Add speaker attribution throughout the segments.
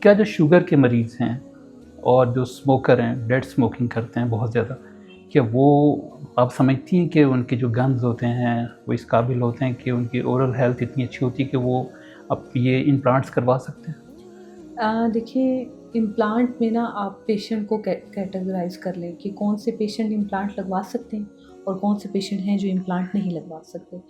Speaker 1: क्या जो शुगर के मरीज़ हैं और जो स्मोकर हैं, डेड स्मोकिंग करते हैं बहुत ज़्यादा, क्या वो आप समझती हैं कि उनके जो गम्स होते हैं वो इस काबिल होते हैं कि उनकी ओरल हेल्थ इतनी अच्छी होती है कि वो अब ये इम्प्लांट्स करवा सकते हैं?
Speaker 2: देखिए, इम्प्लांट में ना आप पेशेंट को कैटेगराइज़ कर लें कि कौन से पेशेंट इम्प्लांट लगवा सकते हैं और कौन से पेशेंट हैं जो इम्प्लांट नहीं लगवा सकते।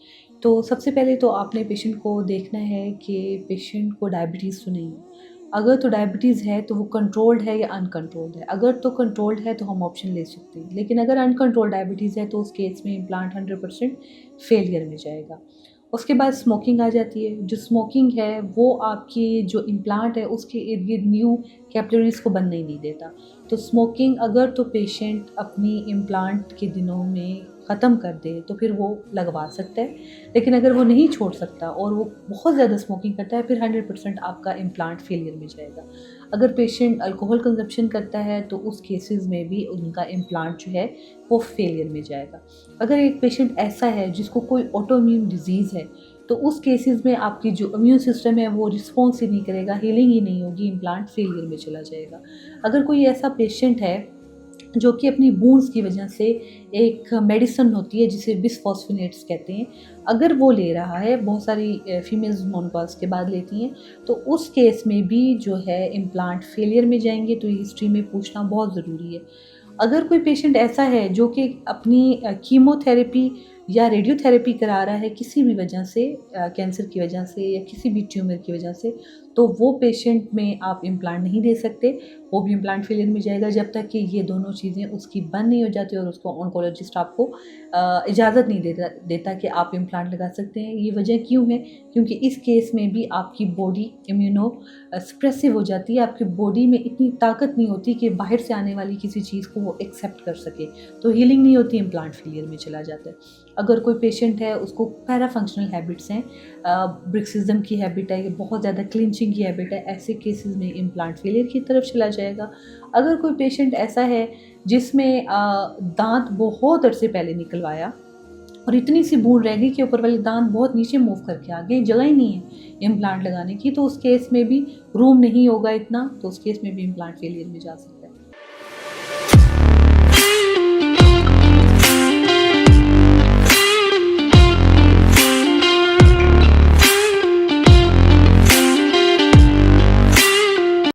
Speaker 2: तो सबसे पहले तो आपने पेशेंट को देखना है कि पेशेंट को डायबिटीज़ तो नहीं है। अगर तो डायबिटीज़ है तो वो कंट्रोल्ड है या अनकंट्रोल्ड है। अगर तो कंट्रोल्ड है तो हम ऑप्शन ले सकते हैं, लेकिन अगर अनकंट्रोल्ड डायबिटीज़ है तो उस केस में इम्प्लांट 100% फेलियर में जाएगा। उसके बाद स्मोकिंग आ जाती है। जो स्मोकिंग है वो आपकी जो इम्प्लांट है उसके इर्द-गिर्द न्यू कैपिलरीज़ को बनने ही नहीं देता। तो स्मोकिंग अगर तो पेशेंट अपनी इम्प्लांट के दिनों में ख़त्म कर दे तो फिर वो लगवा सकता है। लेकिन अगर वो नहीं छोड़ सकता और वो बहुत ज़्यादा स्मोकिंग करता है फिर 100% आपका इम्प्लांट फेलियर में जाएगा। अगर पेशेंट अल्कोहल कंज़म्पशन करता है तो उस केसेज़ में भी उनका इम्प्लांट जो है वो फेलियर में जाएगा। अगर एक पेशेंट ऐसा है जिसको कोई ऑटोइम्यून डिज़ीज़ है, तो उस केसेज़ में आपकी जो इम्यून सिस्टम है वो रिस्पॉन्स ही नहीं करेगा, हीलिंग ही नहीं होगी, इम्प्लांट फेलियर में चला जाएगा। अगर कोई ऐसा पेशेंट है जो कि अपनी वुंड्स की वजह से एक मेडिसिन होती है जिसे बिसफॉस्फोनेट्स कहते हैं, अगर वो ले रहा है, बहुत सारी फीमेल्स मेनोपॉज़ के बाद लेती हैं, तो उस केस में भी जो है इम्प्लांट फेलियर में जाएँगे, तो ये हिस्ट्री में पूछना बहुत ज़रूरी है। अगर कोई पेशेंट ऐसा है जो कि अपनी कीमोथेरेपी या रेडियोथेरेपी करा रहा है किसी भी वजह से, कैंसर की वजह से या किसी भी ट्यूमर की वजह से, तो वो पेशेंट में आप इम्प्लांट नहीं दे सकते। वो भी इम्प्लांट फेलियर में जाएगा जब तक कि ये दोनों चीज़ें उसकी बंद नहीं हो जाती और उसको ऑन्कोलॉजिस्ट आपको इजाज़त नहीं देता कि आप इम्प्लांट लगा सकते हैं। ये वजह क्यों है? क्योंकि इस केस में भी आपकी बॉडी इम्यूनो सप्रेसिव हो जाती है। आपकी बॉडी में इतनी ताकत नहीं होती कि बाहर से आने वाली किसी चीज़ को वो एक्सेप्ट कर सके, तो हीलिंग नहीं होती, इम्प्लांट फेलियर में चला जाता है। अगर कोई पेशेंट है उसको पैराफंक्शनल हैबिट्स हैं, ब्रिक्सिज्म की हैबिट है, बहुत ज़्यादा क्लिंचिंग की हैबिट है, ऐसे केसेस में इम्प्लांट फेलियर की तरफ चला जाएगा। अगर कोई पेशेंट ऐसा है जिसमें दांत बहुत अरसे पहले निकलवाया और इतनी सी बूंद रह गई कि ऊपर वाले दांत बहुत नीचे मूव करके आ गए, जगह ही नहीं है इम्प्लांट लगाने की, तो उस केस में भी रूम नहीं होगा इतना, तो उस केस में भी इम्प्लांट फेलियर में जा सकता है।